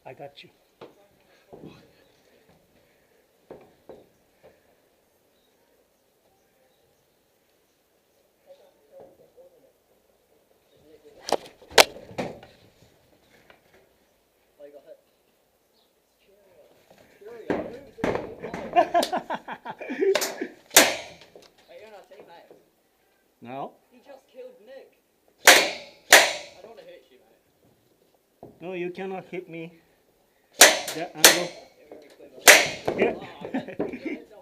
I got you. No? You just killed Nick. I don't want to hurt you, mate. No, you cannot hit me. That angle. It would be clever. Yeah. Oh, I bet.